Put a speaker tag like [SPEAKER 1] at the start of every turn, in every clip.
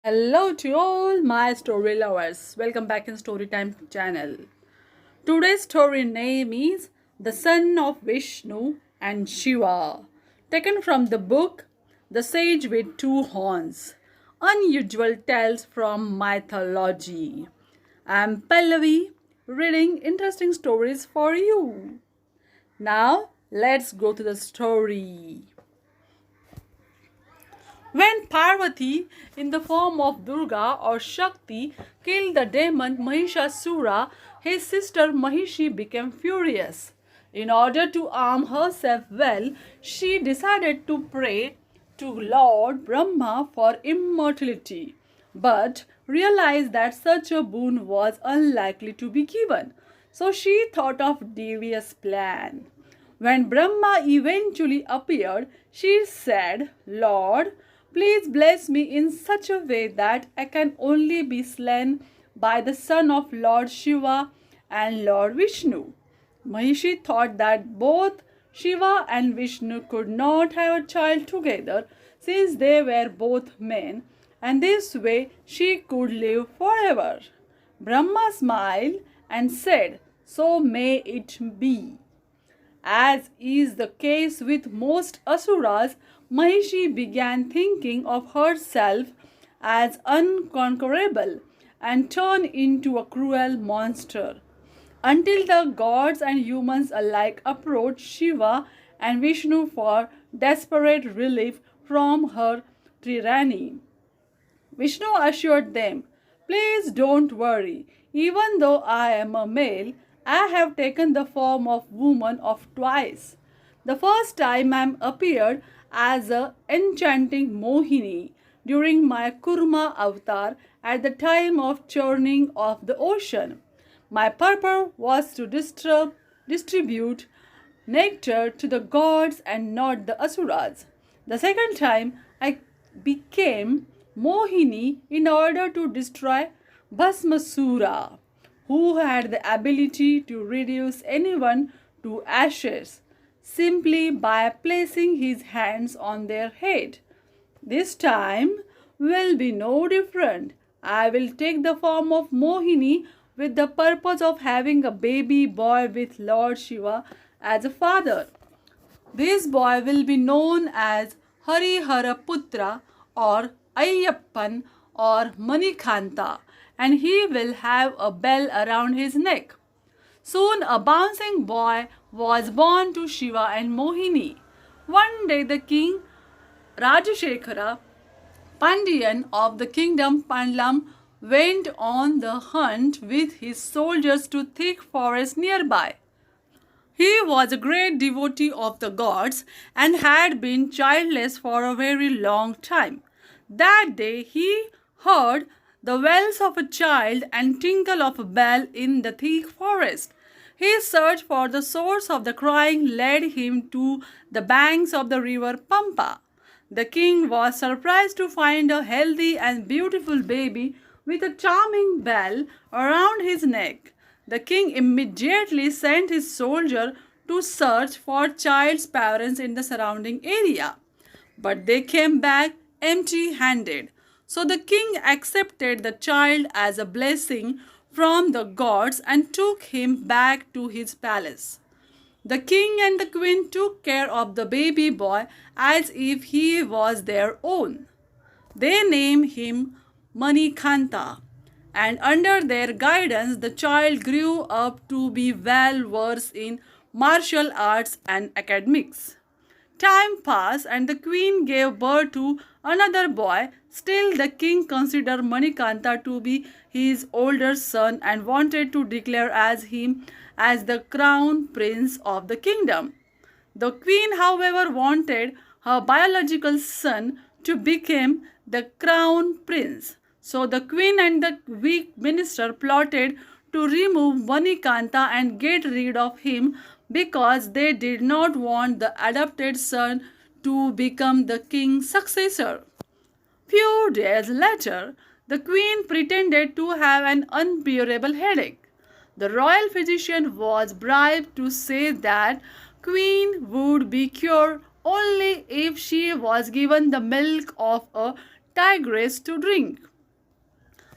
[SPEAKER 1] Hello to all my story lovers. Welcome back in Storytime channel. Today's story name is The Son of Vishnu and Shiva, taken from the book The Sage with Two Horns. Unusual Tales from Mythology. I'm Pallavi, reading interesting stories for you. Now, let's go to the story. When Parvati, in the form of Durga or Shakti, killed the demon Mahishasura, his sister Mahishi became furious. In order to arm herself well, she decided to pray to Lord Brahma for immortality, but realized that such a boon was unlikely to be given. So she thought of devious plan. When Brahma eventually appeared, she said, Lord, please bless me in such a way that I can only be slain by the son of Lord Shiva and Lord Vishnu. Mahishi thought that both Shiva and Vishnu could not have a child together since they were both men, and this way she could live forever. Brahma smiled and said, So may it be. As is the case with most asuras, Mahishi began thinking of herself as unconquerable and turned into a cruel monster. Until the gods and humans alike approached Shiva and Vishnu for desperate relief from her tyranny. Vishnu assured them, Please don't worry. Even though I am a male, I have taken the form of woman of twice. The first time I appeared as a enchanting Mohini during my Kurma avatar at the time of churning of the ocean. My purpose was to distribute nectar to the gods and not the asuras. The second time I became Mohini in order to destroy Bhasmasura, who had the ability to reduce anyone to ashes simply by placing his hands on their head. This time will be no different. I will take the form of Mohini with the purpose of having a baby boy with Lord Shiva as a father. This boy will be known as Hariharaputra or Ayyappan or Manikanta, and he will have a bell around his neck. Soon a bouncing boy was born to Shiva and Mohini. One day the king Rajashekara Pandian of the kingdom Pandalam went on the hunt with his soldiers to thick forest nearby. He was a great devotee of the gods and had been childless for a very long time. That day he heard the wails of a child and tinkle of a bell in the thick forest. His search for the source of the crying led him to the banks of the river Pampa. The king was surprised to find a healthy and beautiful baby with a charming bell around his neck. The king immediately sent his soldier to search for child's parents in the surrounding area, but they came back empty-handed. So the king accepted the child as a blessing from the gods and took him back to his palace. The king and the queen took care of the baby boy as if he was their own. They named him Manikanta, and under their guidance the child grew up to be well versed in martial arts and academics. Time passed and the queen gave birth to another boy. Still, the king considered Manikanta to be his older son and wanted to declare as him as the crown prince of the kingdom. The queen, however, wanted her biological son to become the crown prince. So the queen and the weak minister plotted to remove Manikanta and get rid of him because they did not want the adopted son to become the king's successor. Few days later, the queen pretended to have an unbearable headache. The royal physician was bribed to say that queen would be cured only if she was given the milk of a tigress to drink.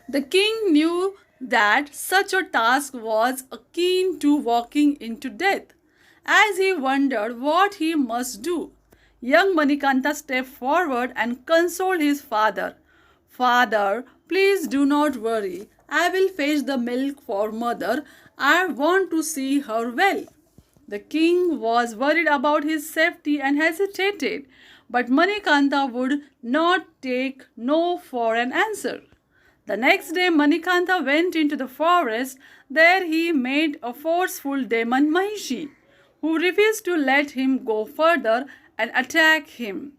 [SPEAKER 1] The king knew that such a task was akin to walking into death. As he wondered what he must do, young Manikanta stepped forward and consoled his father. Father, please do not worry. I will fetch the milk for mother. I want to see her well. The king was worried about his safety and hesitated, but Manikanta would not take no for an answer. The next day, Manikanta went into the forest. There he met a forceful demon Mahishi, who refused to let him go further and attack him.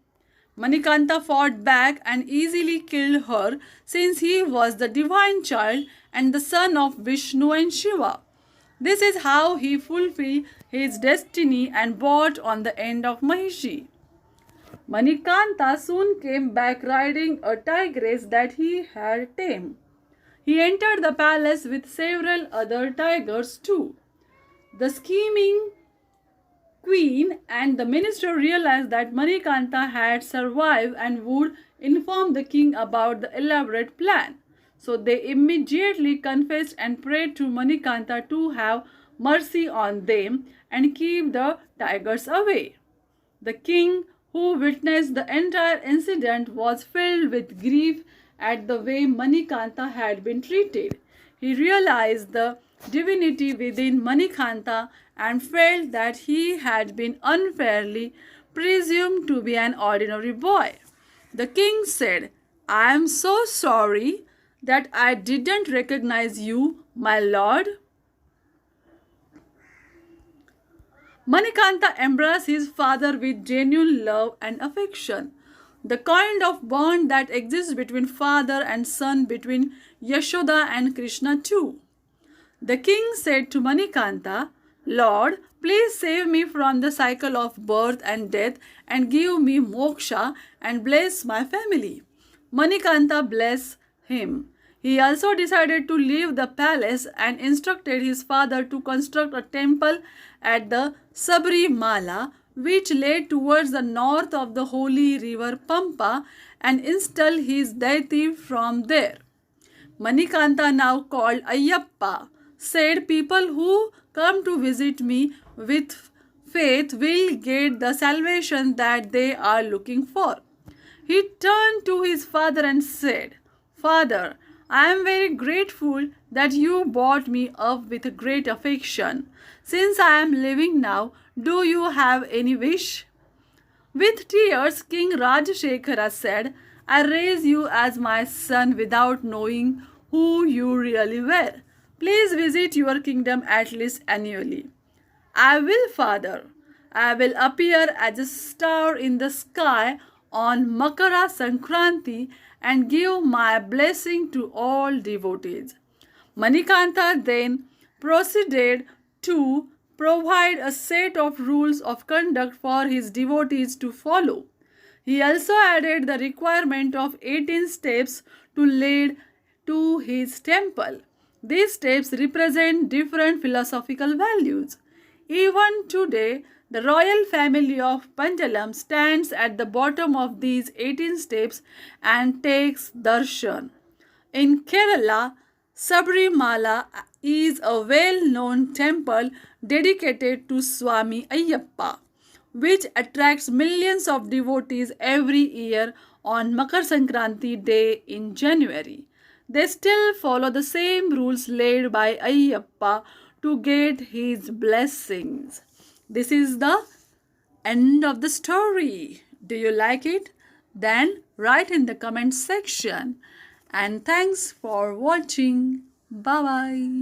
[SPEAKER 1] Manikanta fought back and easily killed her, since he was the divine child and the son of Vishnu and Shiva. This is how he fulfilled his destiny and brought on the end of Mahishi. Manikanta soon came back riding a tigress that he had tamed. He entered the palace with several other tigers too. The scheming queen and the minister realized that Manikanta had survived and would inform the king about the elaborate plan. So they immediately confessed and prayed to Manikanta to have mercy on them and keep the tigers away. The king, who witnessed the entire incident, was filled with grief at the way Manikanta had been treated. He realized the divinity within Manikanta and felt that he had been unfairly presumed to be an ordinary boy. The king said, I am so sorry that I didn't recognize you, my lord. Manikanta embraced his father with genuine love and affection, the kind of bond that exists between father and son, between Yashoda and Krishna too. The king said to Manikanta, Lord, please save me from the cycle of birth and death and give me moksha and bless my family. Manikanta blessed him. He also decided to leave the palace and instructed his father to construct a temple at the Sabrimala, which lay towards the north of the holy river Pampa, and install his deity from there. Manikanta, now called Ayyappa, said, people who come to visit me with faith will get the salvation that they are looking for. He turned to his father and said, Father, I am very grateful that you brought me up with great affection. Since I am living now, do you have any wish? With tears, King Rajashekhara said, I raised you as my son without knowing who you really were. Please visit your kingdom at least annually. I will, father. I will appear as a star in the sky on Makara Sankranti and give my blessing to all devotees. Manikanta then proceeded to provide a set of rules of conduct for his devotees to follow. He also added the requirement of 18 steps to lead to his temple. These steps represent different philosophical values. Even today, the royal family of Pandalam stands at the bottom of these 18 steps and takes darshan. In Kerala, Sabrimala is a well-known temple dedicated to Swami Ayyappa, which attracts millions of devotees every year on Makar Sankranti day in January. They still follow the same rules laid by Ayyappa to get his blessings. This is the end of the story. Do you like it? Then write in the comment section. And thanks for watching. Bye bye.